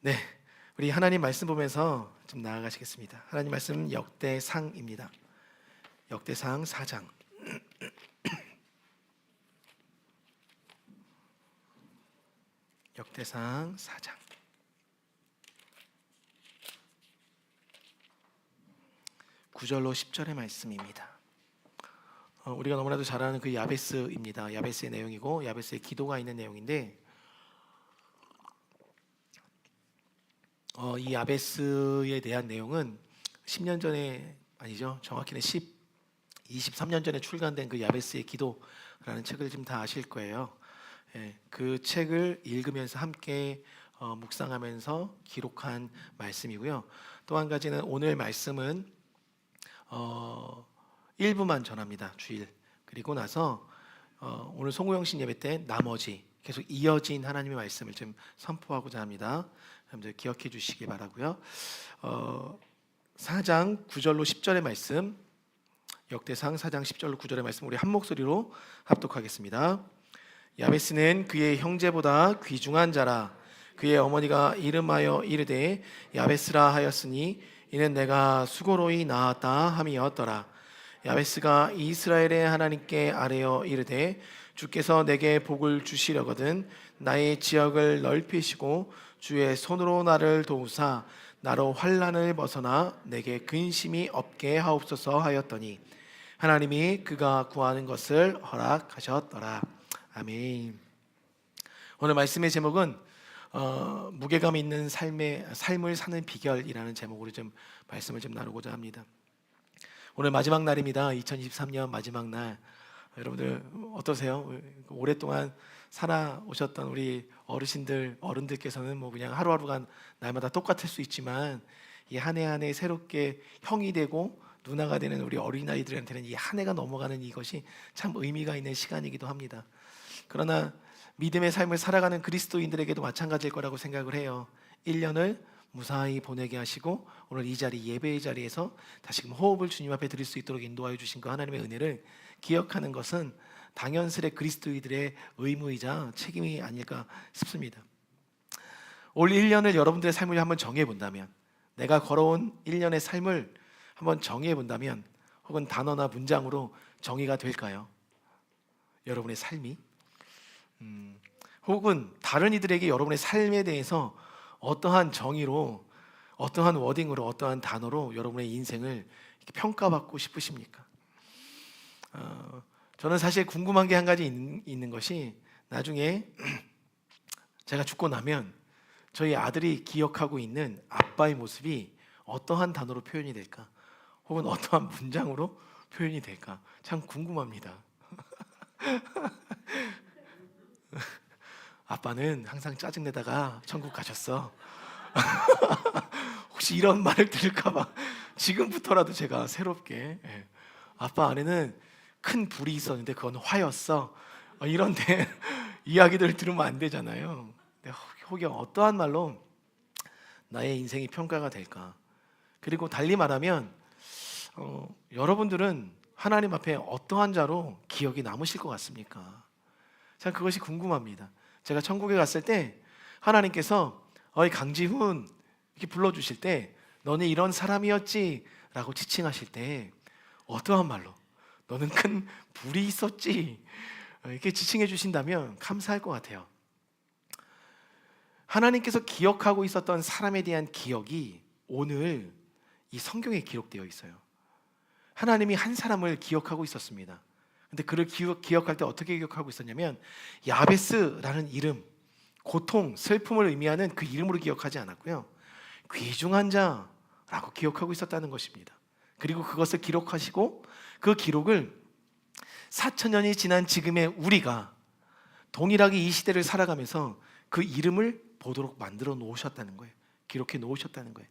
네, 우리 하나님 말씀 보면서 좀 나아가시겠습니다. 하나님 말씀 역대상입니다. 역대상 4장. 역대상 4장. 9절로 10절의 말씀입니다. 우리가 너무나도 잘 아는 그 야베스입니다. 야베스의 내용이고 야베스의 기도가 있는 내용인데, 이 야베스에 대한 내용은 10년 전에, 아니죠, 정확히는 23년 전에 출간된 그 야베스의 기도라는 책을 지금 다 아실 거예요. 그 책을 읽으면서 함께 묵상하면서 기록한 말씀이고요. 또 한 가지는 오늘 말씀은 1부만 전합니다. 주일. 그리고 나서 오늘 송구영신 예배 때 나머지 계속 이어진 하나님의 말씀을 좀 선포하고자 합니다. 여러분들 기억해 주시기 바라고요. 4장 9절로 10절의 말씀, 역대상 4장 10절로 9절의 말씀 우리 한 목소리로 합독하겠습니다. 야베스는 그의 형제보다 귀중한 자라. 그의 어머니가 이름하여 이르되 야베스라 하였으니 이는 내가 수고로이 낳았다 함이었더라. 야베스가 이스라엘의 하나님께 아뢰어 이르되 주께서 내게 복을 주시려거든 나의 지역을 넓히시고 주의 손으로 나를 도우사 나로 환난을 벗어나 내게 근심이 없게 하옵소서 하였더니 하나님이 그가 구하는 것을 허락하셨더라. 아멘. 오늘 말씀의 제목은 무게감 있는 삶을 사는 비결이라는 제목으로 좀 말씀을 좀 나누고자 합니다. 오늘 마지막 날입니다. 2023년 마지막 날. 여러분들 어떠세요? 오랫동안 살아오셨던 우리 어른들께서는 뭐 그냥 하루하루가 날마다 똑같을 수 있지만 이 한 해 한 해 새롭게 형이 되고 누나가 되는 우리 어린아이들한테는 이 한 해가 넘어가는 이것이 참 의미가 있는 시간이기도 합니다. 그러나 믿음의 삶을 살아가는 그리스도인들에게도 마찬가지일 거라고 생각을 해요. 1년을 무사히 보내게 하시고 오늘 이 자리, 예배의 자리에서 다시금 호흡을 주님 앞에 드릴 수 있도록 인도하여 주신 그 하나님의 은혜를 기억하는 것은 당연스레 그리스도인들의 의무이자 책임이 아닐까 싶습니다. 올 1년을 여러분들의 삶을 한번 정해 본다면, 내가 걸어온 1년의 삶을 한번 정해 본다면, 혹은 단어나 문장으로 정의가 될까요? 여러분의 삶이? 혹은 다른 이들에게 여러분의 삶에 대해서 어떠한 정의로, 어떠한 워딩으로, 어떠한 단어로 여러분의 인생을 평가받고 싶으십니까? 저는 사실 궁금한 게 한 가지 있는 것이, 나중에 제가 죽고 나면 저희 아들이 기억하고 있는 아빠의 모습이 어떠한 단어로 표현이 될까? 혹은 어떠한 문장으로 표현이 될까? 참 궁금합니다. 아빠는 항상 짜증내다가 천국 가셨어. 혹시 이런 말을 들을까봐 지금부터라도 제가 새롭게, 아빠 안에는 큰 불이 있었는데 그건 화였어, 이런데 이야기들을 들으면 안 되잖아요. 혹여 어떠한 말로 나의 인생이 평가가 될까? 그리고 달리 말하면 여러분들은 하나님 앞에 어떠한 자로 기억이 남으실 것 같습니까? 참 그것이 궁금합니다. 제가 천국에 갔을 때 하나님께서 어이 강지훈 이렇게 불러주실 때 너는 이런 사람이었지 라고 지칭하실 때 어떠한 말로 너는 큰 불이 있었지 이렇게 지칭해 주신다면 감사할 것 같아요. 하나님께서 기억하고 있었던 사람에 대한 기억이 오늘 이 성경에 기록되어 있어요. 하나님이 한 사람을 기억하고 있었습니다. 근데 그를 기억할 때 어떻게 기억하고 있었냐면 야베스라는 이름, 고통, 슬픔을 의미하는 그 이름으로 기억하지 않았고요, 귀중한 자라고 기억하고 있었다는 것입니다. 그리고 그것을 기록하시고 그 기록을 4,000년이 지난 지금의 우리가 동일하게 이 시대를 살아가면서 그 이름을 보도록 만들어 놓으셨다는 거예요. 기록해 놓으셨다는 거예요.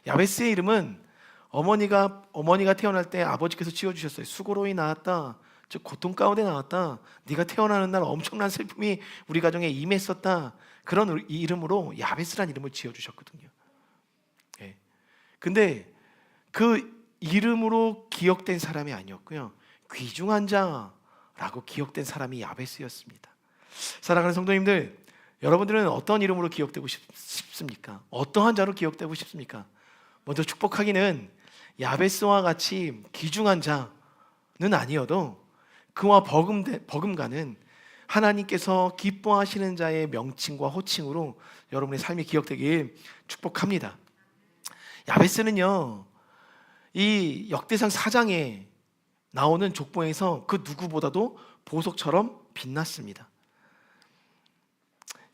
야베스의 이름은 어머니가 태어날 때 아버지께서 지어주셨어요. 수고로이 낳았다, 즉 고통 가운데 낳았다, 네가 태어나는 날 엄청난 슬픔이 우리 가정에 임했었다, 그런 이름으로 야베스라는 이름을 지어주셨거든요. 근데 그 이름으로 기억된 사람이 아니었고요, 귀중한 자라고 기억된 사람이 야베스였습니다. 사랑하는 성도님들, 여러분들은 어떤 이름으로 기억되고 싶습니까? 어떠한 자로 기억되고 싶습니까? 먼저 축복하기는 야베스와 같이 귀중한 자는 아니어도 그와 버금가는 하나님께서 기뻐하시는 자의 명칭과 호칭으로 여러분의 삶이 기억되길 축복합니다. 야베스는요, 이 역대상 4장에 나오는 족보에서 그 누구보다도 보석처럼 빛났습니다.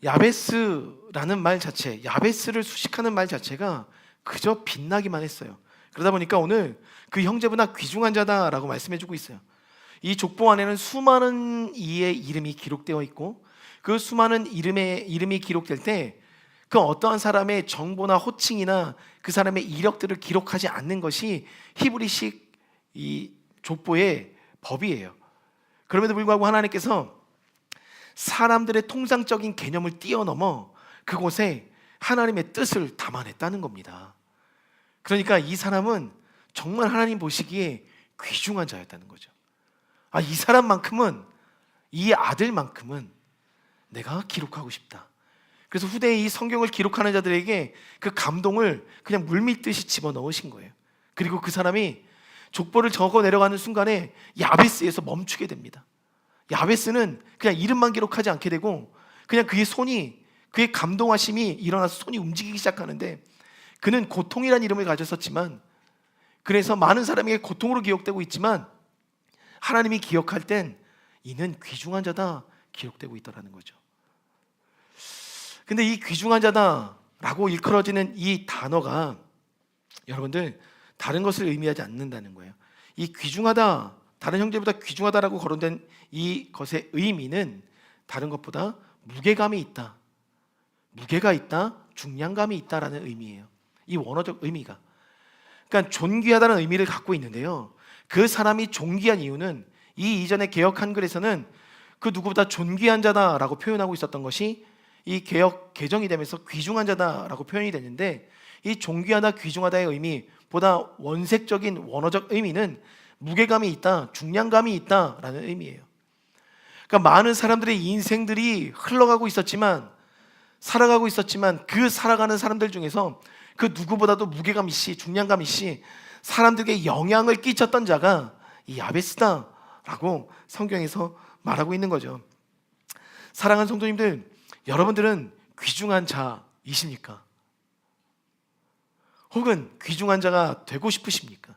야베스라는 말 자체, 야베스를 수식하는 말 자체가 그저 빛나기만 했어요. 그러다 보니까 오늘 그 형제보다 귀중한 자다라고 말씀해주고 있어요. 이 족보 안에는 수많은 이의 이름이 기록되어 있고, 그 수많은 이름이 기록될 때 그 어떠한 사람의 정보나 호칭이나 그 사람의 이력들을 기록하지 않는 것이 히브리식 이 족보의 법이에요. 그럼에도 불구하고 하나님께서 사람들의 통상적인 개념을 뛰어넘어 그곳에 하나님의 뜻을 담아냈다는 겁니다. 그러니까 이 사람은 정말 하나님 보시기에 귀중한 자였다는 거죠. 이 사람만큼은, 이 아들만큼은 내가 기록하고 싶다. 그래서 후대에 이 성경을 기록하는 자들에게 그 감동을 그냥 물밀듯이 집어넣으신 거예요. 그리고 그 사람이 족보를 적어 내려가는 순간에 야베스에서 멈추게 됩니다. 야베스는 그냥 이름만 기록하지 않게 되고 그냥 그의 감동하심이 일어나서 손이 움직이기 시작하는데, 그는 고통이라는 이름을 가졌었지만, 그래서 많은 사람에게 고통으로 기억되고 있지만 하나님이 기억할 땐 이는 귀중한 자다 기록되고 있더라는 거죠. 근데 이 귀중한 자다라고 일컬어지는 이 단어가 여러분들 다른 것을 의미하지 않는다는 거예요. 이 귀중하다, 다른 형제보다 귀중하다라고 거론된 이것의 의미는 다른 것보다 무게감이 있다, 무게가 있다, 중량감이 있다라는 의미예요. 이 원어적 의미가, 그러니까 존귀하다는 의미를 갖고 있는데요, 그 사람이 존귀한 이유는 이 이전의 개역 한글에서는 그 누구보다 존귀한 자다라고 표현하고 있었던 것이 이 개역 개정이 되면서 귀중한 자다라고 표현이 됐는데, 이 존귀하다, 귀중하다의 의미보다 원색적인 원어적 의미는 무게감이 있다, 중량감이 있다라는 의미예요. 그러니까 많은 사람들의 인생들이 흘러가고 있었지만, 살아가고 있었지만, 그 살아가는 사람들 중에서 그 누구보다도 무게감 있이, 중량감 있이 사람들에게 영향을 끼쳤던 자가 이 야베스다라고 성경에서 말하고 있는 거죠. 사랑하는 성도님들, 여러분들은 귀중한 자이십니까? 혹은 귀중한 자가 되고 싶으십니까?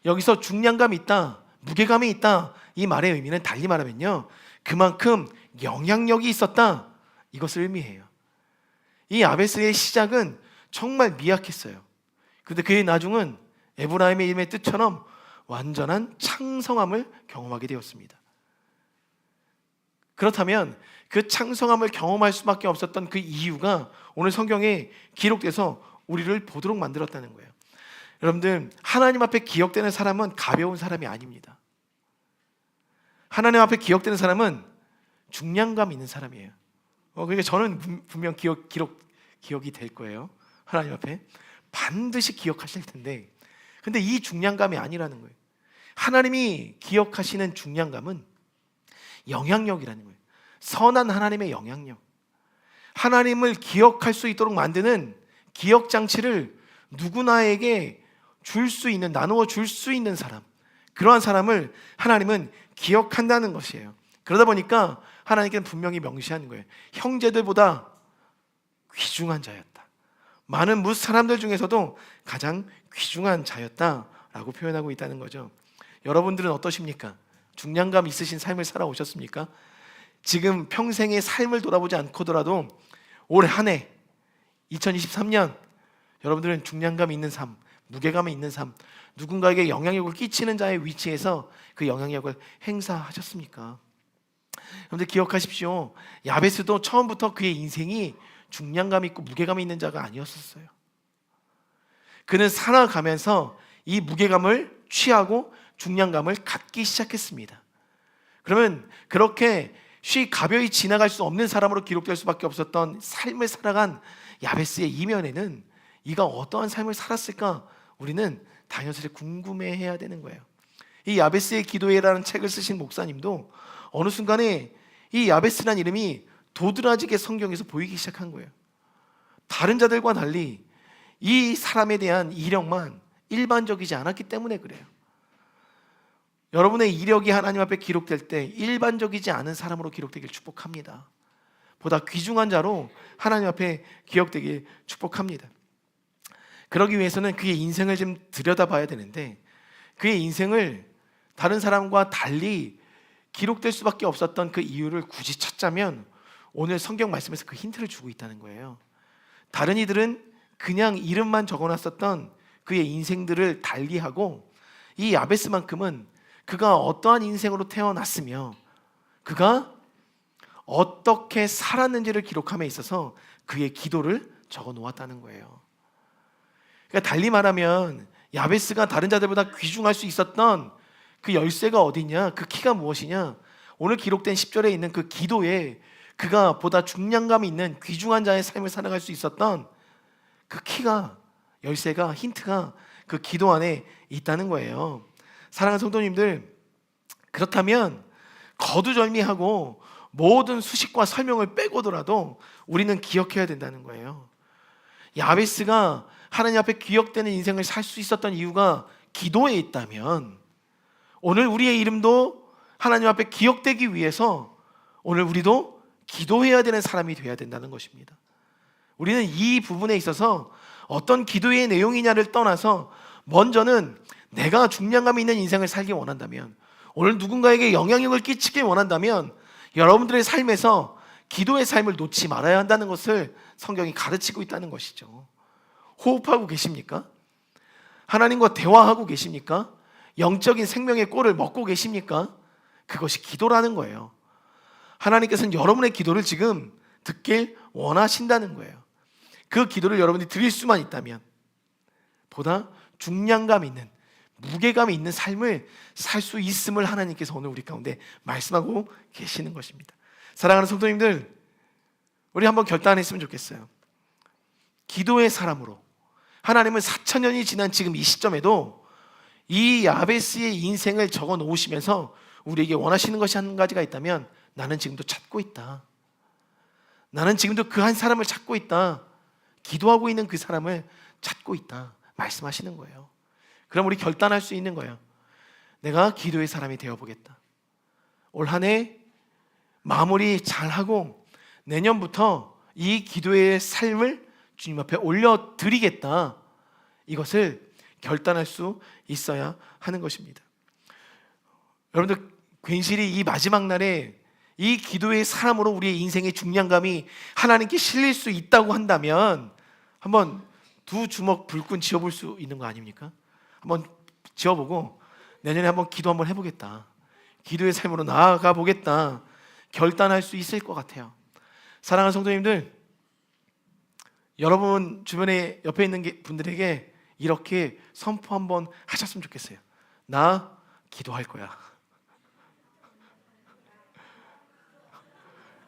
여기서 중량감이 있다, 무게감이 있다, 이 말의 의미는 달리 말하면요, 그만큼 영향력이 있었다, 이것을 의미해요. 이 야베스의 시작은 정말 미약했어요. 그런데 그의 나중은 에브라임의 이름의 뜻처럼 완전한 창성함을 경험하게 되었습니다. 그렇다면 그 창성함을 경험할 수밖에 없었던 그 이유가 오늘 성경에 기록돼서 우리를 보도록 만들었다는 거예요. 여러분들, 하나님 앞에 기억되는 사람은 가벼운 사람이 아닙니다. 하나님 앞에 기억되는 사람은 중량감 있는 사람이에요. 그러니까 저는 분명 기억이 될 거예요. 하나님 앞에 반드시 기억하실 텐데, 근데 이 중량감이 아니라는 거예요. 하나님이 기억하시는 중량감은 영향력이라는 거예요. 선한 하나님의 영향력, 하나님을 기억할 수 있도록 만드는 기억 장치를 누구나에게 줄 수 있는, 나누어 줄 수 있는 사람, 그러한 사람을 하나님은 기억한다는 것이에요. 그러다 보니까 하나님께는 분명히 명시하는 거예요. 형제들보다 귀중한 자였다, 많은 사람들 중에서도 가장 귀중한 자였다라고 표현하고 있다는 거죠. 여러분들은 어떠십니까? 중량감 있으신 삶을 살아오셨습니까? 지금 평생의 삶을 돌아보지 않고더라도 올 한 해 2023년 여러분들은 중량감 있는 삶, 무게감 있는 삶, 누군가에게 영향력을 끼치는 자의 위치에서 그 영향력을 행사하셨습니까? 여러분들 기억하십시오. 야베스도 처음부터 그의 인생이 중량감 있고 무게감 있는 자가 아니었었어요. 그는 살아가면서 이 무게감을 취하고 중량감을 갖기 시작했습니다. 그러면 그렇게 가벼이 지나갈 수 없는 사람으로 기록될 수밖에 없었던 삶을 살아간 야베스의 이면에는 이가 어떠한 삶을 살았을까 우리는 당연스레 궁금해해야 되는 거예요. 이 야베스의 기도회라는 책을 쓰신 목사님도 어느 순간에 이 야베스라는 이름이 도드라지게 성경에서 보이기 시작한 거예요. 다른 자들과 달리 이 사람에 대한 이력만 일반적이지 않았기 때문에 그래요. 여러분의 이력이 하나님 앞에 기록될 때 일반적이지 않은 사람으로 기록되길 축복합니다. 보다 귀중한 자로 하나님 앞에 기억되길 축복합니다. 그러기 위해서는 그의 인생을 좀 들여다봐야 되는데, 그의 인생을 다른 사람과 달리 기록될 수밖에 없었던 그 이유를 굳이 찾자면 오늘 성경 말씀에서 그 힌트를 주고 있다는 거예요. 다른 이들은 그냥 이름만 적어놨었던 그의 인생들을 달리하고, 이 야베스만큼은 그가 어떠한 인생으로 태어났으며 그가 어떻게 살았는지를 기록함에 있어서 그의 기도를 적어 놓았다는 거예요. 그러니까 달리 말하면 야베스가 다른 자들보다 귀중할 수 있었던 그 열쇠가 어디냐, 그 키가 무엇이냐, 오늘 기록된 10절에 있는 그 기도에 그가 보다 중량감 있는 귀중한 자의 삶을 살아갈 수 있었던 그 키가, 열쇠가, 힌트가 그 기도 안에 있다는 거예요. 사랑하는 성도님들, 그렇다면 거두절미하고 모든 수식과 설명을 빼고더라도 우리는 기억해야 된다는 거예요. 야베스가 하나님 앞에 기억되는 인생을 살 수 있었던 이유가 기도에 있다면, 오늘 우리의 이름도 하나님 앞에 기억되기 위해서 오늘 우리도 기도해야 되는 사람이 되어야 된다는 것입니다. 우리는 이 부분에 있어서 어떤 기도의 내용이냐를 떠나서 먼저는 내가 중량감 있는 인생을 살기 원한다면, 오늘 누군가에게 영향력을 끼치기 원한다면 여러분들의 삶에서 기도의 삶을 놓지 말아야 한다는 것을 성경이 가르치고 있다는 것이죠. 호흡하고 계십니까? 하나님과 대화하고 계십니까? 영적인 생명의 꼴을 먹고 계십니까? 그것이 기도라는 거예요. 하나님께서는 여러분의 기도를 지금 듣길 원하신다는 거예요. 그 기도를 여러분이 드릴 수만 있다면 보다 중량감 있는, 무게감 있는 삶을 살 수 있음을 하나님께서 오늘 우리 가운데 말씀하고 계시는 것입니다. 사랑하는 성도님들, 우리 한번 결단했으면 좋겠어요. 기도의 사람으로 하나님은 4,000년이 지난 지금 이 시점에도 이 야베스의 인생을 적어 놓으시면서 우리에게 원하시는 것이 한 가지가 있다면, 나는 지금도 찾고 있다. 나는 지금도 그 한 사람을 찾고 있다. 기도하고 있는 그 사람을 찾고 있다 말씀하시는 거예요. 그럼 우리 결단할 수 있는 거예요. 내가 기도의 사람이 되어보겠다. 올 한 해 마무리 잘하고 내년부터 이 기도의 삶을 주님 앞에 올려드리겠다. 이것을 결단할 수 있어야 하는 것입니다. 여러분들, 괜시리 이 마지막 날에 이 기도의 사람으로 우리의 인생의 중량감이 하나님께 실릴 수 있다고 한다면 한번 두 주먹 불끈 지어볼 수 있는 거 아닙니까? 한번 지어보고 내년에 한번 기도 한번 해보겠다, 기도의 삶으로 나아가 보겠다 결단할 수 있을 것 같아요. 사랑하는 성도님들, 여러분 주변에 옆에 있는 분들에게 이렇게 선포 한번 하셨으면 좋겠어요. 나 기도할 거야.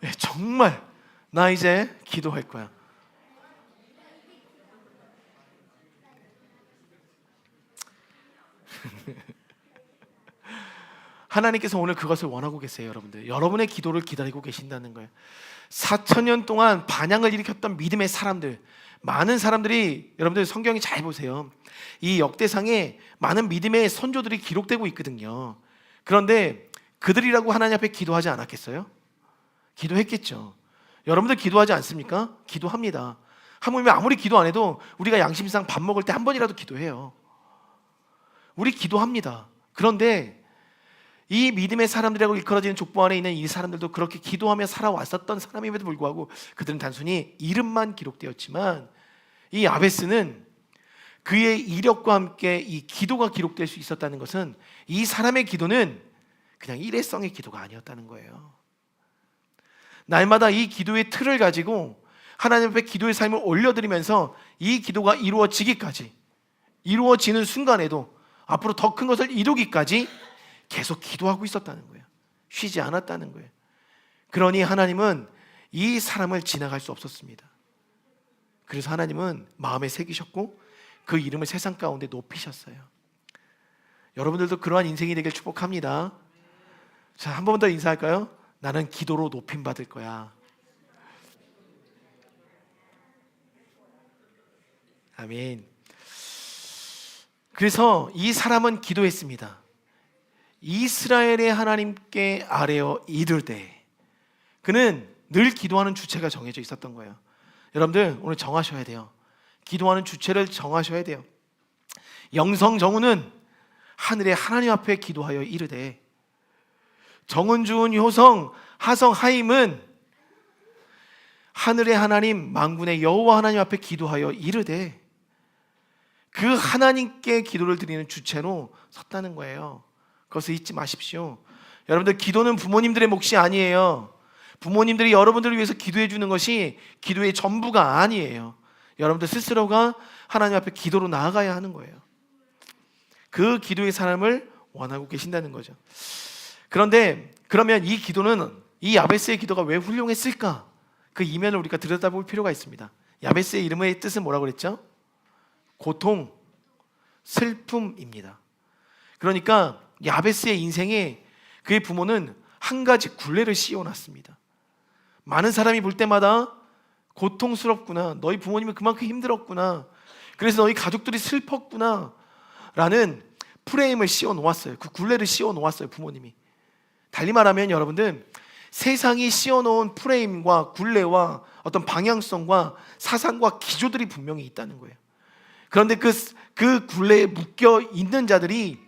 네, 정말 나 이제 기도할 거야. 하나님께서 오늘 그것을 원하고 계세요. 여러분들, 여러분의 기도를 기다리고 계신다는 거예요. 4,000년 동안 반향을 일으켰던 믿음의 사람들, 많은 사람들이, 여러분들 성경이 잘 보세요. 이 역대상에 많은 믿음의 선조들이 기록되고 있거든요. 그런데 그들이라고 하나님 앞에 기도하지 않았겠어요? 기도했겠죠. 여러분들 기도하지 않습니까? 기도합니다. 하물며 아무리 기도 안 해도 우리가 양심상 밥 먹을 때 한 번이라도 기도해요. 우리 기도합니다. 그런데 이 믿음의 사람들이라고 일컬어지는 족보 안에 있는 이 사람들도 그렇게 기도하며 살아왔었던 사람임에도 불구하고 그들은 단순히 이름만 기록되었지만, 이 야베스는 그의 이력과 함께 이 기도가 기록될 수 있었다는 것은 이 사람의 기도는 그냥 일회성의 기도가 아니었다는 거예요. 날마다 이 기도의 틀을 가지고 하나님 앞에 기도의 삶을 올려드리면서 이 기도가 이루어지기까지, 이루어지는 순간에도 앞으로 더 큰 것을 이루기까지 계속 기도하고 있었다는 거예요. 쉬지 않았다는 거예요. 그러니 하나님은 이 사람을 지나갈 수 없었습니다. 그래서 하나님은 마음에 새기셨고 그 이름을 세상 가운데 높이셨어요. 여러분들도 그러한 인생이 되길 축복합니다. 자, 한 번 더 인사할까요? 나는 기도로 높임 받을 거야. 아멘. 그래서 이 사람은 기도했습니다. 이스라엘의 하나님께 아뢰어 이르되. 그는 늘 기도하는 주체가 정해져 있었던 거예요. 여러분들 오늘 정하셔야 돼요. 기도하는 주체를 정하셔야 돼요. 영성 정우는 하늘의 하나님 앞에 기도하여 이르되, 정은 주은 효성 하성 하임은 하늘의 하나님 만군의 여호와 하나님 앞에 기도하여 이르되, 그 하나님께 기도를 드리는 주체로 섰다는 거예요. 그것을 잊지 마십시오. 여러분들, 기도는 부모님들의 몫이 아니에요. 부모님들이 여러분들을 위해서 기도해 주는 것이 기도의 전부가 아니에요. 여러분들 스스로가 하나님 앞에 기도로 나아가야 하는 거예요. 그 기도의 사람을 원하고 계신다는 거죠. 그런데 그러면 이 기도는, 이 야베스의 기도가 왜 훌륭했을까? 그 이면을 우리가 들여다볼 필요가 있습니다. 야베스의 이름의 뜻은 뭐라고 그랬죠? 고통, 슬픔입니다. 그러니까 야베스의 인생에 그의 부모는 한 가지 굴레를 씌워놨습니다. 많은 사람이 볼 때마다 고통스럽구나, 너희 부모님은 그만큼 힘들었구나, 그래서 너희 가족들이 슬펐구나 라는 프레임을 씌워놓았어요. 그 굴레를 씌워놓았어요, 부모님이. 달리 말하면 여러분들, 세상이 씌워놓은 프레임과 굴레와 어떤 방향성과 사상과 기조들이 분명히 있다는 거예요. 그런데 그 굴레에 묶여 있는 자들이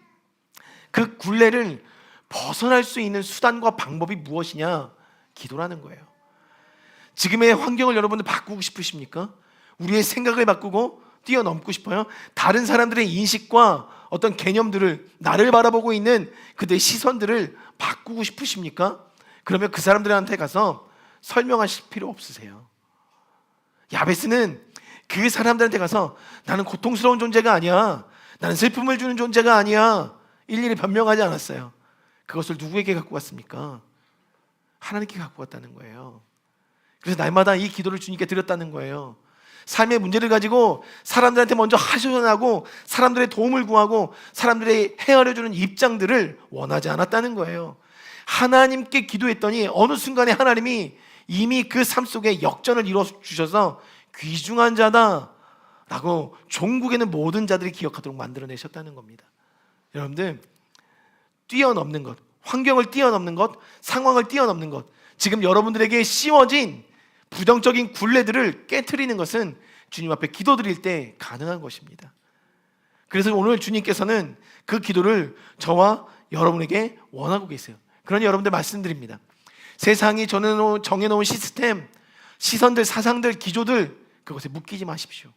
그 굴레를 벗어날 수 있는 수단과 방법이 무엇이냐? 기도라는 거예요. 지금의 환경을 여러분들 바꾸고 싶으십니까? 우리의 생각을 바꾸고 뛰어넘고 싶어요? 다른 사람들의 인식과 어떤 개념들을, 나를 바라보고 있는 그들의 시선들을 바꾸고 싶으십니까? 그러면 그 사람들한테 가서 설명하실 필요 없으세요. 야베스는 그 사람들한테 가서 나는 고통스러운 존재가 아니야, 나는 슬픔을 주는 존재가 아니야, 일일이 변명하지 않았어요. 그것을 누구에게 갖고 갔습니까? 하나님께 갖고 갔다는 거예요. 그래서 날마다 이 기도를 주님께 드렸다는 거예요. 삶의 문제를 가지고 사람들한테 먼저 하소연하고 사람들의 도움을 구하고 사람들의 헤아려주는 입장들을 원하지 않았다는 거예요. 하나님께 기도했더니 어느 순간에 하나님이 이미 그 삶 속에 역전을 이루어 주셔서 귀중한 자다 라고 종국에는 모든 자들이 기억하도록 만들어내셨다는 겁니다. 여러분들, 뛰어넘는 것, 환경을 뛰어넘는 것, 상황을 뛰어넘는 것, 지금 여러분들에게 씌워진 부정적인 굴레들을 깨트리는 것은 주님 앞에 기도드릴 때 가능한 것입니다. 그래서 오늘 주님께서는 그 기도를 저와 여러분에게 원하고 계세요. 그러니 여러분들 말씀드립니다. 세상이 정해놓은 시스템, 시선들, 사상들, 기조들, 그것에 묶이지 마십시오.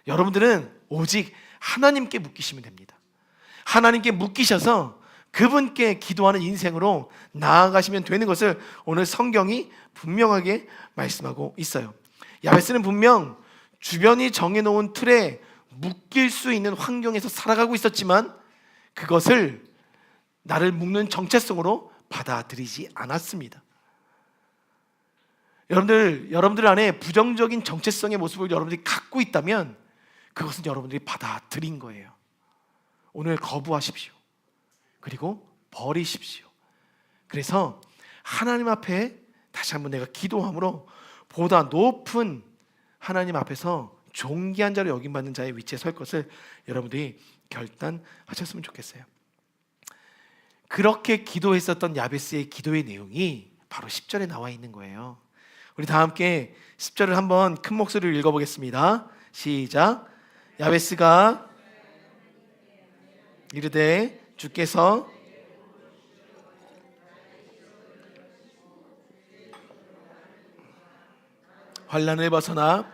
여러분들은 오직 하나님께 묶이시면 됩니다. 하나님께 묶이셔서 그분께 기도하는 인생으로 나아가시면 되는 것을 오늘 성경이 분명하게 말씀하고 있어요. 야베스는 분명 주변이 정해놓은 틀에 묶일 수 있는 환경에서 살아가고 있었지만 그것을 나를 묶는 정체성으로 받아들이지 않았습니다. 여러분들 안에 부정적인 정체성의 모습을 여러분들이 갖고 있다면 그것은 여러분들이 받아들인 거예요. 오늘 거부하십시오. 그리고 버리십시오. 그래서 하나님 앞에 다시 한번 내가 기도함으로 보다 높은 하나님 앞에서 존귀한 자로 여김받는 자의 위치에 설 것을 여러분들이 결단하셨으면 좋겠어요. 그렇게 기도했었던 야베스의 기도의 내용이 바로 10절에 나와 있는 거예요. 우리 다 함께 10절을 한번 큰 목소리로 읽어보겠습니다. 시작. 야베스가 이르되 주께서 환난을 벗어나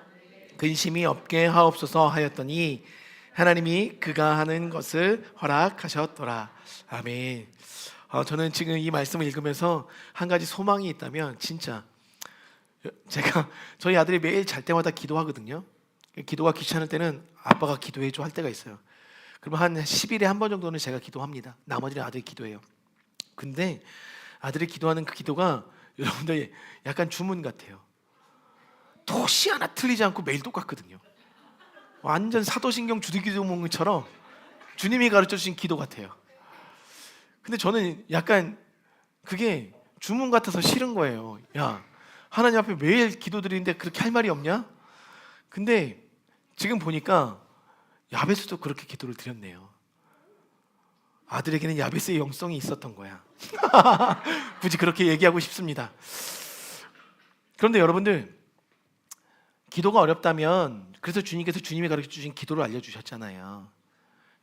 근심이 없게 하옵소서 하였더니 하나님이 그가 하는 것을 허락하셨더라. 아멘. 저는 지금 이 말씀을 읽으면서 한 가지 소망이 있다면, 진짜 제가 저희 아들이 매일 잘 때마다 기도하거든요. 기도가 귀찮을 때는 아빠가 기도해줘 할 때가 있어요. 그러면 한 10일에 한 번 정도는 제가 기도합니다. 나머지는 아들이 기도해요. 근데 아들이 기도하는 그 기도가 여러분들 약간 주문 같아요. 토시 하나 틀리지 않고 매일 똑같거든요. 완전 사도신경 주기도문처럼 주님이 가르쳐주신 기도 같아요. 근데 저는 약간 그게 주문 같아서 싫은 거예요. 야, 하나님 앞에 매일 기도드리는데 그렇게 할 말이 없냐? 근데 지금 보니까 야베스도 그렇게 기도를 드렸네요. 아들에게는 야베스의 영성이 있었던 거야. 굳이 그렇게 얘기하고 싶습니다. 그런데 여러분들, 기도가 어렵다면, 그래서 주님께서 주님이 가르쳐 주신 기도를 알려주셨잖아요.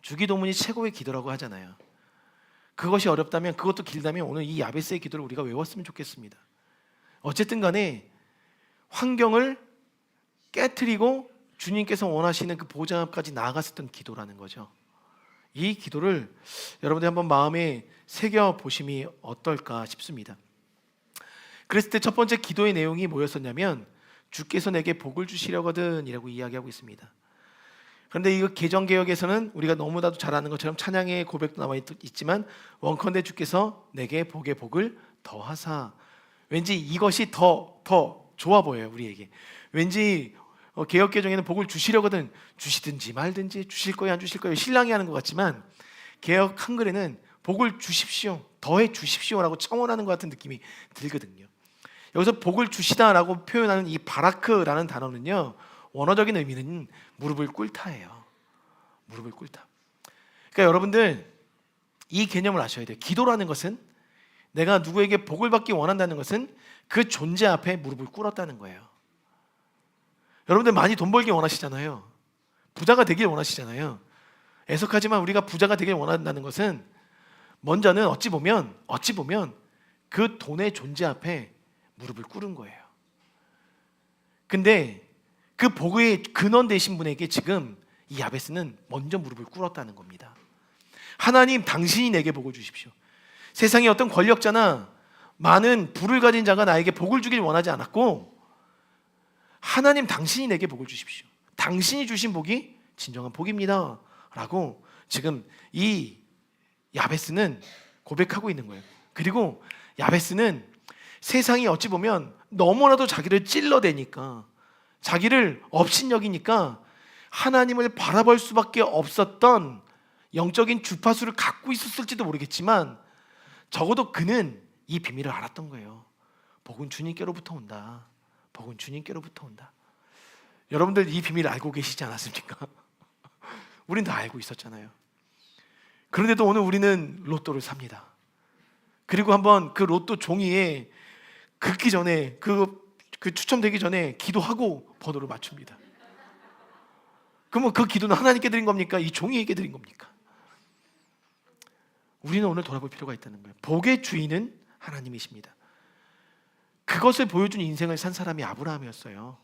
주기도문이 최고의 기도라고 하잖아요. 그것이 어렵다면, 그것도 길다면 오늘 이 야베스의 기도를 우리가 외웠으면 좋겠습니다. 어쨌든 간에 환경을 깨트리고 주님께서 원하시는 그 보좌 앞까지 나아갔었던 기도라는 거죠. 이 기도를 여러분들 한번 마음에 새겨보심이 어떨까 싶습니다. 그랬을 때 첫 번째 기도의 내용이 뭐였었냐면, 주께서 내게 복을 주시려거든 이라고 이야기하고 있습니다. 그런데 이거 개정개혁에서는 우리가 너무나도 잘 아는 것처럼 찬양의 고백도 나와 있지만, 원컨대 주께서 내게 복의 복을 더하사. 왠지 이것이 더 좋아 보여요, 우리에게. 왠지 개혁개정에는 복을 주시려거든, 주시든지 말든지, 주실 거예요 안 주실 거예요, 신랑이 하는 것 같지만, 개혁 한글에는 복을 주십시오, 더해 주십시오라고 청원하는 것 같은 느낌이 들거든요. 여기서 복을 주시다라고 표현하는 이 바라크라는 단어는요, 원어적인 의미는 무릎을 꿇다예요. 무릎을 꿇다. 그러니까 여러분들, 이 개념을 아셔야 돼요. 기도라는 것은, 내가 누구에게 복을 받기 원한다는 것은 그 존재 앞에 무릎을 꿇었다는 거예요. 여러분들 많이 돈 벌기 원하시잖아요. 부자가 되길 원하시잖아요. 애석하지만 우리가 부자가 되길 원한다는 것은, 먼저는 어찌 보면 그 돈의 존재 앞에 무릎을 꿇은 거예요. 근데 그 복의 근원 되신 분에게 지금 이 야베스는 먼저 무릎을 꿇었다는 겁니다. 하나님, 당신이 내게 복을 주십시오. 세상의 어떤 권력자나 많은 부를 가진 자가 나에게 복을 주길 원하지 않았고, 하나님, 당신이 내게 복을 주십시오. 당신이 주신 복이 진정한 복입니다 라고 지금 이 야베스는 고백하고 있는 거예요. 그리고 야베스는 세상이 어찌 보면 너무나도 자기를 찔러대니까, 자기를 업신여기니까 하나님을 바라볼 수밖에 없었던 영적인 주파수를 갖고 있었을지도 모르겠지만, 적어도 그는 이 비밀을 알았던 거예요. 복은 주님께로부터 온다. 복은 주님께로부터 온다. 여러분들 이 비밀을 알고 계시지 않았습니까? 우린 다 알고 있었잖아요. 그런데도 오늘 우리는 로또를 삽니다. 그리고 한번 그 로또 종이에 긋기 전에, 그 추첨되기 전에 기도하고 번호를 맞춥니다. 그러면 그 기도는 하나님께 드린 겁니까? 이 종이에게 드린 겁니까? 우리는 오늘 돌아볼 필요가 있다는 거예요. 복의 주인은 하나님이십니다. 그것을 보여준 인생을 산 사람이 아브라함이었어요.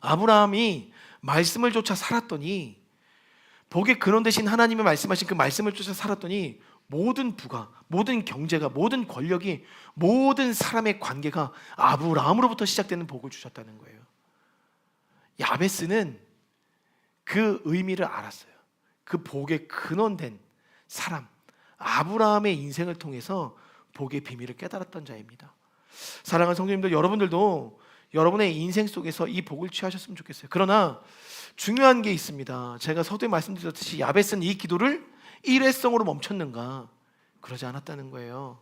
아브라함이 말씀을 쫓아 살았더니, 복의 근원 되신 하나님의 말씀하신 그 말씀을 쫓아 살았더니, 모든 부가, 모든 경제가, 모든 권력이, 모든 사람의 관계가 아브라함으로부터 시작되는 복을 주셨다는 거예요. 야베스는 그 의미를 알았어요. 그 복의 근원된 사람, 아브라함의 인생을 통해서 복의 비밀을 깨달았던 자입니다. 사랑하는 성도님들, 여러분들도 여러분의 인생 속에서 이 복을 취하셨으면 좋겠어요. 그러나 중요한 게 있습니다. 제가 서두에 말씀드렸듯이 야베스는 이 기도를 일회성으로 멈췄는가? 그러지 않았다는 거예요.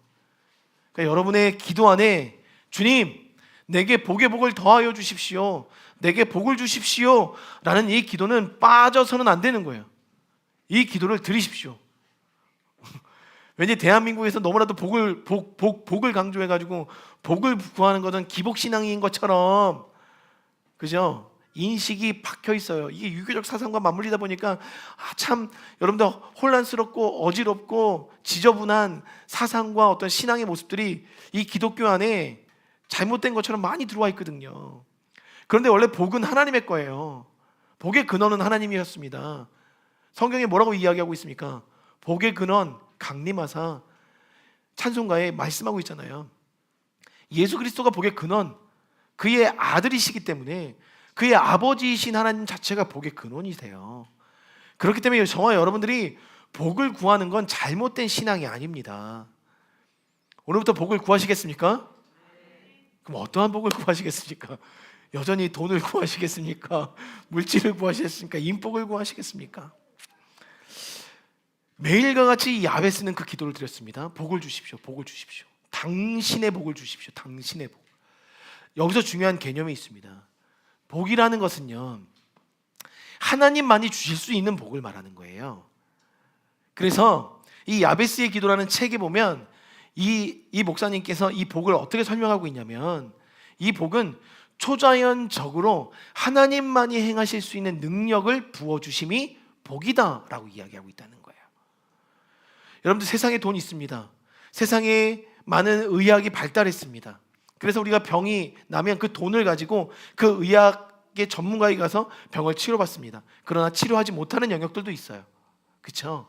그러니까 여러분의 기도 안에, 주님, 내게 복의 복을 더하여 주십시오, 내게 복을 주십시오 라는 이 기도는 빠져서는 안 되는 거예요. 이 기도를 드리십시오. 왠지 대한민국에서 너무나도 복을 강조해가지고 복을 구하는 것은 기복신앙인 것처럼, 그죠? 인식이 박혀 있어요. 이게 유교적 사상과 맞물리다 보니까 참 여러분들 혼란스럽고 어지럽고 지저분한 사상과 어떤 신앙의 모습들이 이 기독교 안에 잘못된 것처럼 많이 들어와 있거든요. 그런데 원래 복은 하나님의 거예요. 복의 근원은 하나님이었습니다. 성경에 뭐라고 이야기하고 있습니까? 복의 근원 강림하사, 찬송가에 말씀하고 있잖아요. 예수 그리스도가 복의 근원, 그의 아들이시기 때문에 그의 아버지이신 하나님 자체가 복의 근원이세요. 그렇기 때문에 저와 여러분들이 복을 구하는 건 잘못된 신앙이 아닙니다. 오늘부터 복을 구하시겠습니까? 그럼 어떠한 복을 구하시겠습니까? 여전히 돈을 구하시겠습니까? 물질을 구하시겠습니까? 인복을 구하시겠습니까? 매일과 같이 이 야베스는 그 기도를 드렸습니다. 복을 주십시오. 복을 주십시오. 당신의 복을 주십시오. 당신의 복. 여기서 중요한 개념이 있습니다. 복이라는 것은요, 하나님만이 주실 수 있는 복을 말하는 거예요. 그래서 이 야베스의 기도라는 책에 보면 이 목사님께서 이 복을 어떻게 설명하고 있냐면, 이 복은 초자연적으로 하나님만이 행하실 수 있는 능력을 부어주심이 복이다 라고 이야기하고 있다는 거예요. 여러분들, 세상에 돈 있습니다. 세상에 많은 의학이 발달했습니다. 그래서 우리가 병이 나면 그 돈을 가지고 그 의학의 전문가에 가서 병을 치료받습니다. 그러나 치료하지 못하는 영역들도 있어요. 그렇죠?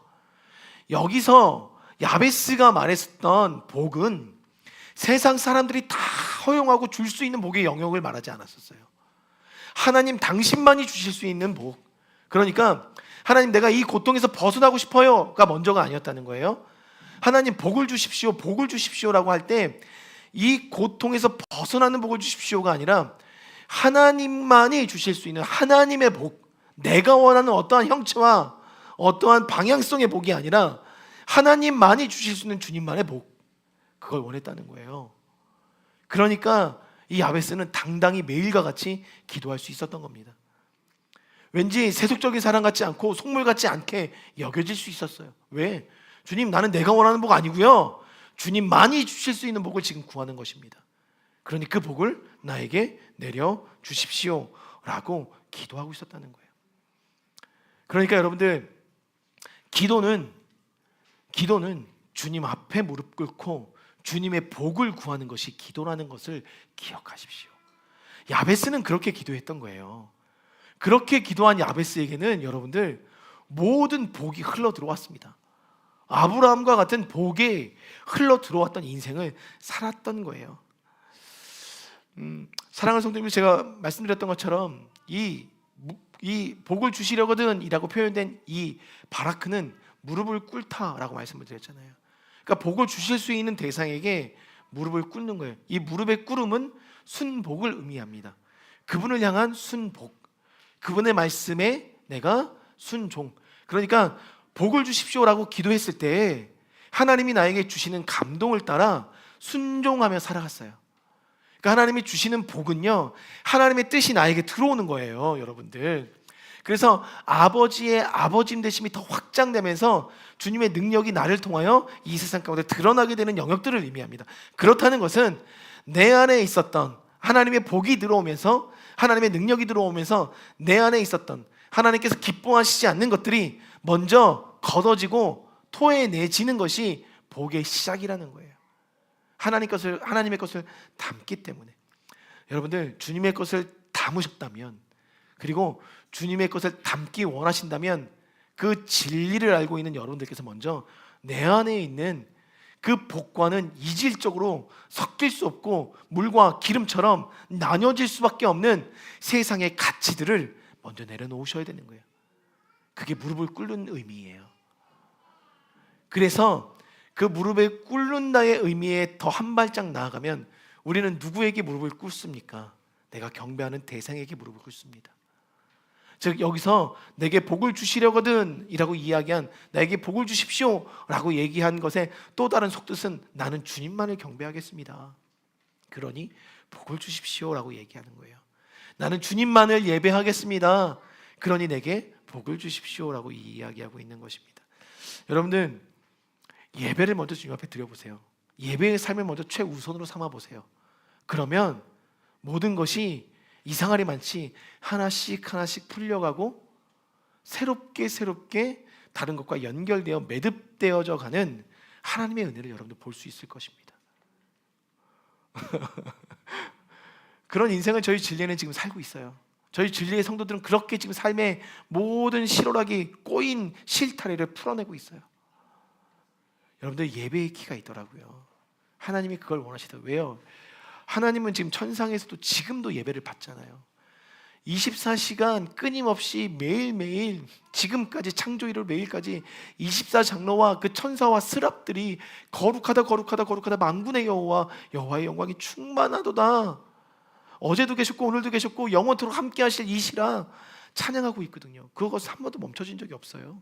여기서 야베스가 말했던 복은 세상 사람들이 다 허용하고 줄 수 있는 복의 영역을 말하지 않았었어요. 하나님 당신만이 주실 수 있는 복. 그러니까 하나님, 내가 이 고통에서 벗어나고 싶어요가 먼저가 아니었다는 거예요. 하나님 복을 주십시오, 복을 주십시오라고 할 때 이 고통에서 벗어나는 복을 주십시오가 아니라 하나님만이 주실 수 있는 하나님의 복, 내가 원하는 어떠한 형체와 어떠한 방향성의 복이 아니라 하나님만이 주실 수 있는 주님만의 복, 그걸 원했다는 거예요. 그러니까 이 야베스는 당당히 매일과 같이 기도할 수 있었던 겁니다. 왠지 세속적인 사람 같지 않고 속물 같지 않게 여겨질 수 있었어요. 왜? 주님, 나는 내가 원하는 복 아니고요, 주님만이 주실 수 있는 복을 지금 구하는 것입니다. 그러니 그 복을 나에게 내려 주십시오 라고 기도하고 있었다는 거예요. 그러니까 여러분들, 기도는 주님 앞에 무릎 꿇고 주님의 복을 구하는 것이 기도라는 것을 기억하십시오. 야베스는 그렇게 기도했던 거예요. 그렇게 기도한 야베스에게는 여러분들 모든 복이 흘러 들어왔습니다. 아브라함과 같은 복에 흘러 들어왔던 인생을 살았던 거예요. 사랑하는 성도님, 제가 말씀드렸던 것처럼 이 복을 주시려거든 이라고 표현된 이 바라크는 무릎을 꿇다라고 말씀을 드렸잖아요. 그러니까 복을 주실 수 있는 대상에게 무릎을 꿇는 거예요. 이 무릎의 꿇음은 순복을 의미합니다. 그분을 향한 순복, 그분의 말씀에 내가 순종. 그러니까 복을 주십시오라고 기도했을 때 하나님이 나에게 주시는 감동을 따라 순종하며 살아갔어요. 그러니까 하나님이 주시는 복은요, 하나님의 뜻이 나에게 들어오는 거예요, 여러분들. 그래서 아버지의 아버짐 되심이 더 확장되면서 주님의 능력이 나를 통하여 이 세상 가운데 드러나게 되는 영역들을 의미합니다. 그렇다는 것은 내 안에 있었던 하나님의 복이 들어오면서, 하나님의 능력이 들어오면서 내 안에 있었던 하나님께서 기뻐하시지 않는 것들이 먼저 걷어지고 토해내지는 것이 복의 시작이라는 거예요. 하나님의 것을 담기 때문에. 여러분들, 주님의 것을 담으셨다면, 그리고 주님의 것을 담기 원하신다면 그 진리를 알고 있는 여러분들께서 먼저 내 안에 있는 그 복과는 이질적으로 섞일 수 없고 물과 기름처럼 나뉘어질 수밖에 없는 세상의 가치들을 먼저 내려놓으셔야 되는 거예요. 그게 무릎을 꿇는 의미예요. 그래서 그 무릎에 꿇는다의 의미에 더 한 발짝 나아가면 우리는 누구에게 무릎을 꿇습니까? 내가 경배하는 대상에게 무릎을 꿇습니다. 즉, 여기서 내게 복을 주시려거든 이라고 이야기한, 나에게 복을 주십시오 라고 얘기한 것의 또 다른 속뜻은 나는 주님만을 경배하겠습니다. 그러니 복을 주십시오 라고 얘기하는 거예요. 나는 주님만을 예배하겠습니다. 그러니 내게 복을 주십시오 라고 이야기하고 있는 것입니다. 여러분들, 예배를 먼저 주님 앞에 드려보세요. 예배의 삶을 먼저 최우선으로 삼아보세요. 그러면 모든 것이 이상하리 많지 하나씩 하나씩 풀려가고 새롭게 다른 것과 연결되어 매듭되어져 가는 하나님의 은혜를 여러분들 볼 수 있을 것입니다. 그런 인생을 저희 진리는 지금 살고 있어요. 저희 진리의 성도들은 그렇게 지금 삶의 모든 실오락이 꼬인 실타래를 풀어내고 있어요. 여러분들, 예배의 키가 있더라고요. 하나님이 그걸 원하시더라고요. 왜요? 하나님은 지금 천상에서도 지금도 예배를 받잖아요. 24시간 끊임없이 매일매일 지금까지 창조 이후 매일까지 24장로와 그 천사와 스랍들이 거룩하다 만군의 여호와 여호와의 영광이 충만하도다, 어제도 계셨고 오늘도 계셨고 영원토록 함께 하실 이시라 찬양하고 있거든요. 그것을 한 번도 멈춰진 적이 없어요.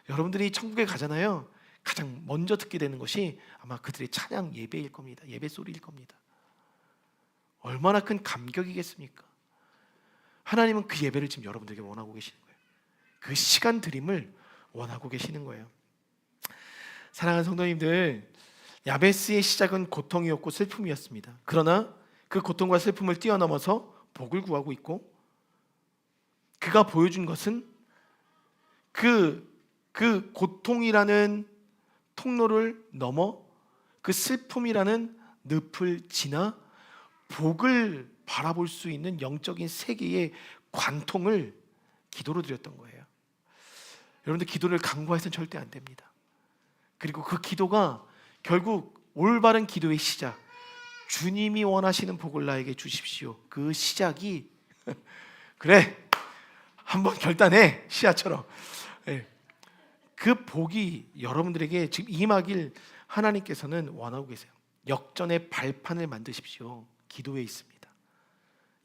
여러분들이 천국에 가잖아요. 가장 먼저 듣게 되는 것이 아마 그들의 찬양 예배일 겁니다. 예배 소리일 겁니다. 얼마나 큰 감격이겠습니까? 하나님은 그 예배를 지금 여러분들에게 원하고 계시는 거예요. 그 시간 드림을 원하고 계시는 거예요. 사랑하는 성도님들, 야베스의 시작은 고통이었고 슬픔이었습니다. 그러나 그 고통과 슬픔을 뛰어넘어서 복을 구하고 있고, 그가 보여준 것은 그 고통이라는 통로를 넘어 그 슬픔이라는 늪을 지나 복을 바라볼 수 있는 영적인 세계의 관통을 기도로 드렸던 거예요. 여러분들, 기도를 간구해서는 절대 안 됩니다. 그리고 그 기도가 결국 올바른 기도의 시작, 주님이 원하시는 복을 나에게 주십시오, 그 시작이 그래 한번 결단해, 시야처럼. 그 복이 여러분들에게 지금 임하길 하나님께서는 원하고 계세요. 역전의 발판을 만드십시오. 기도에 있습니다.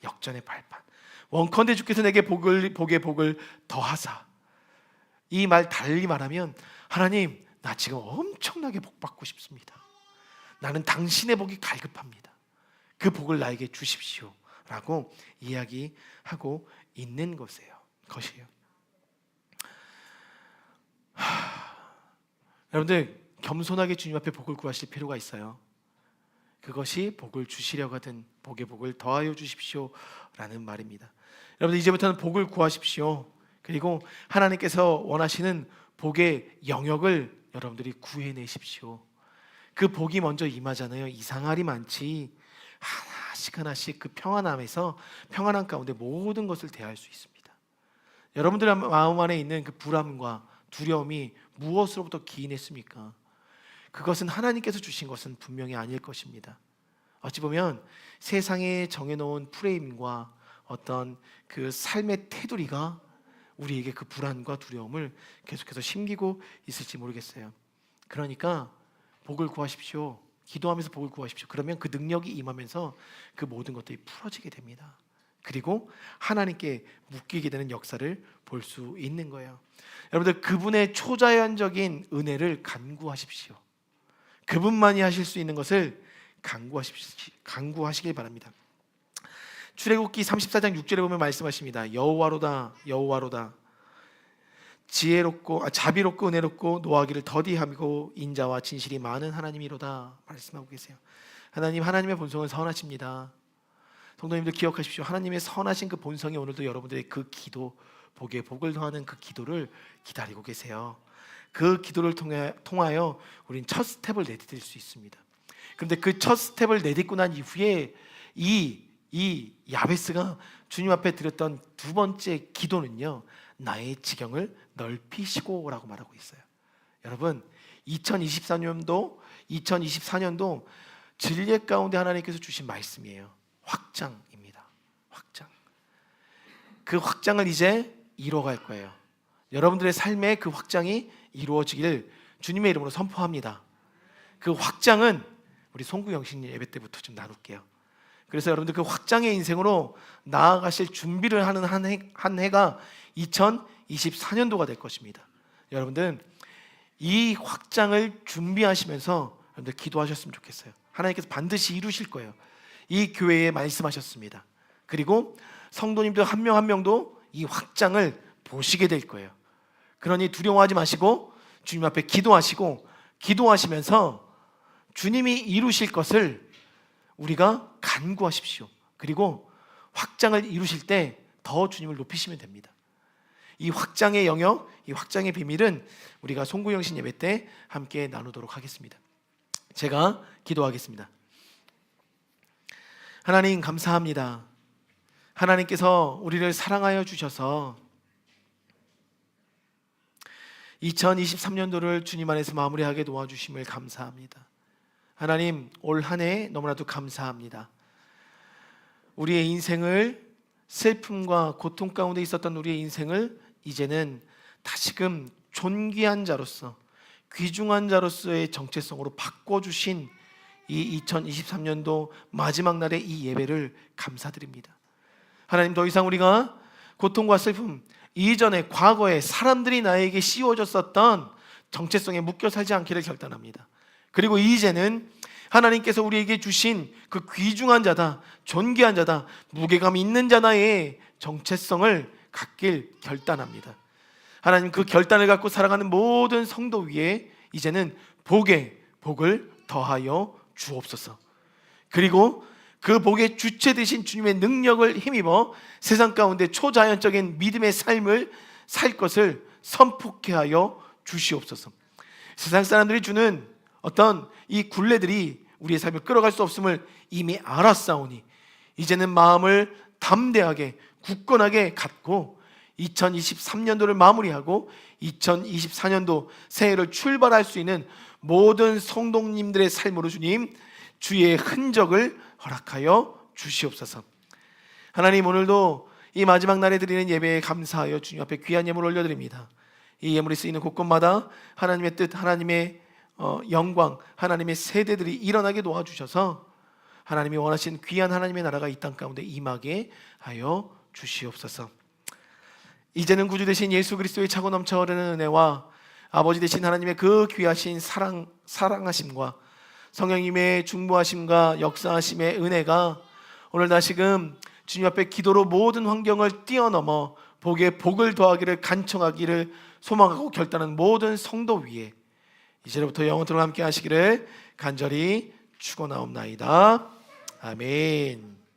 역전의 발판. 원컨대 주께서 내게 복의 복을 더하사. 이 말 달리 말하면, 하나님, 나 지금 엄청나게 복 받고 싶습니다. 나는 당신의 복이 갈급합니다. 그 복을 나에게 주십시오 라고 이야기하고 있는 것이에요. 여러분들, 겸손하게 주님 앞에 복을 구하실 필요가 있어요. 그것이 복을 주시려고 하든 복의 복을 더하여 주십시오 라는 말입니다. 여러분들, 이제부터는 복을 구하십시오. 그리고 하나님께서 원하시는 복의 영역을 여러분들이 구해내십시오. 그 복이 먼저 임하잖아요. 이상할이 많지, 하나씩 그 평안함에서, 평안함 가운데 모든 것을 대할 수 있습니다. 여러분들 마음 안에 있는 그 불안과 두려움이 무엇으로부터 기인했습니까? 그것은 하나님께서 주신 것은 분명히 아닐 것입니다. 어찌 보면 세상에 정해놓은 프레임과 어떤 그 삶의 테두리가 우리에게 그 불안과 두려움을 계속해서 심기고 있을지 모르겠어요. 그러니까 복을 구하십시오. 기도하면서 복을 구하십시오. 그러면 그 능력이 임하면서 그 모든 것들이 풀어지게 됩니다. 그리고 하나님께 묶이게 되는 역사를 볼 수 있는 거예요. 여러분들, 그분의 초자연적인 은혜를 간구하십시오. 그분만이 하실 수 있는 것을 간구하시길 바랍니다. 출애굽기 34장 6절에 보면 말씀하십니다. 여호와로다, 여호와로다, 자비롭고 은혜롭고 노하기를 더디하고 인자와 진실이 많은 하나님이로다 말씀하고 계세요. 하나님의 본성은 선하십니다. 성도님들, 기억하십시오. 하나님의 선하신 그 본성이 오늘도 여러분들의 그 기도, 복에 복을 더하는 그 기도를 기다리고 계세요. 그 기도를 통하여 우리는 첫 스텝을 내딛을 수 있습니다. 그런데 그 첫 스텝을 내딛고 난 이후에 이 야베스가 주님 앞에 드렸던 두 번째 기도는요, 나의 지경을 넓히시고 라고 말하고 있어요. 여러분, 2024년도 진리 가운데 하나님께서 주신 말씀이에요. 확장입니다. 확장. 그 확장을 이제 이루어갈 거예요. 여러분들의 삶에 그 확장이 이루어지기를 주님의 이름으로 선포합니다. 그 확장은 우리 송구영신 예배 때부터 좀 나눌게요. 그래서 여러분들, 그 확장의 인생으로 나아가실 준비를 하는 한 해가 2024년도가 될 것입니다. 여러분들, 이 확장을 준비하시면서 여러분들 기도하셨으면 좋겠어요. 하나님께서 반드시 이루실 거예요. 이 교회에 말씀하셨습니다. 그리고 성도님들 한 명 한 명도 이 확장을 보시게 될 거예요. 그러니 두려워하지 마시고 주님 앞에 기도하시고, 기도하시면서 주님이 이루실 것을 우리가 간구하십시오. 그리고 확장을 이루실 때 더 주님을 높이시면 됩니다. 이 확장의 영역, 이 확장의 비밀은 우리가 송구영신 예배 때 함께 나누도록 하겠습니다. 제가 기도하겠습니다. 하나님, 감사합니다. 하나님께서 우리를 사랑하여 주셔서 2023년도를 주님 안에서 마무리하게 도와주심을 감사합니다. 하나님, 올 한 해 너무나도 감사합니다. 우리의 인생을, 슬픔과 고통 가운데 있었던 우리의 인생을 이제는 다시금 존귀한 자로서, 귀중한 자로서의 정체성으로 바꿔주신 이 2023년도 마지막 날의 이 예배를 감사드립니다. 하나님, 더 이상 우리가 고통과 슬픔, 이전에 과거에 사람들이 나에게 씌워줬었던 정체성에 묶여 살지 않기를 결단합니다. 그리고 이제는 하나님께서 우리에게 주신 그 귀중한 자다, 존귀한 자다, 무게감 있는 자다의 정체성을 갖길 결단합니다. 하나님 그 결단을 갖고 살아가는 모든 성도 위에 이제는 복에 복을 더하여 주옵소서. 그리고 그 복의 주체 되신 주님의 능력을 힘입어 세상 가운데 초자연적인 믿음의 삶을 살 것을 선포케 하여 주시옵소서. 세상 사람들이 주는 어떤 이 굴레들이 우리의 삶을 끌어갈 수 없음을 이미 알았사오니 이제는 마음을 담대하게 굳건하게 갖고 2023년도를 마무리하고 2024년도 새해를 출발할 수 있는 모든 성도님들의 삶으로 주님 주의 흔적을 허락하여 주시옵소서. 하나님, 오늘도 이 마지막 날에 드리는 예배에 감사하여 주님 앞에 귀한 예물을 올려드립니다. 이 예물이 쓰이는 곳곳마다 하나님의 뜻, 하나님의 영광, 하나님의 세대들이 일어나게 도와주셔서 하나님이 원하신 귀한 하나님의 나라가 이 땅 가운데 임하게 하여 주시옵소서. 이제는 구주 되신 예수 그리스도의 차고 넘쳐 흐르는 은혜와 아버지 되신 하나님의 그 귀하신 사랑하심과 성령님의 중보하심과 역사하심의 은혜가 오늘 다시금 주님 앞에 기도로 모든 환경을 뛰어넘어 복에 복을 더하기를 간청하기를 소망하고 결단하는 모든 성도 위에 이제부터 영원토록 함께 하시기를 간절히 축원하옵나이다. 아멘.